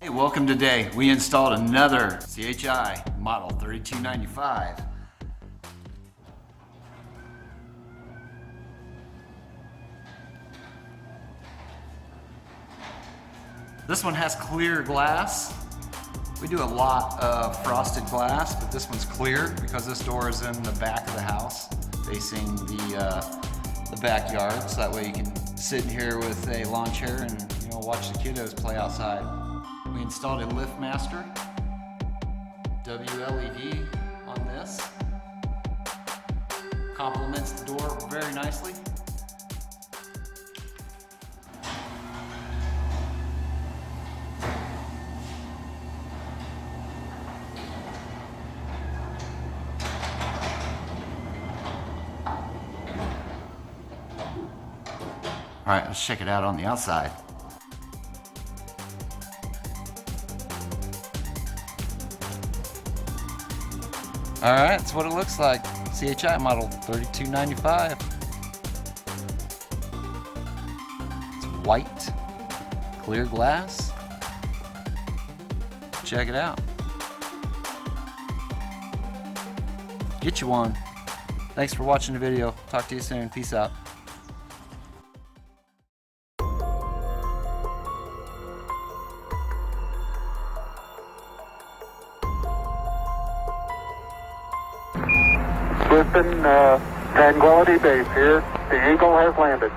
Hey, welcome today. We installed another C.H.I Model 3295. This one has clear glass. We do a lot of frosted glass, but this one's clear because this door is in the back of the house, facing the backyard. So that way you can sit in here with a lawn chair and watch the kiddos play outside. We installed a lift master, WLED on this. Complements the door very nicely. All right, let's check it out on the outside. All right, that's what it looks like. C.H.I Model 3295. It's white, clear glass. Check it out. Get you one. Thanks for watching the video. Talk to you soon. Peace out. Houston, Tranquility Base here. The Eagle has landed.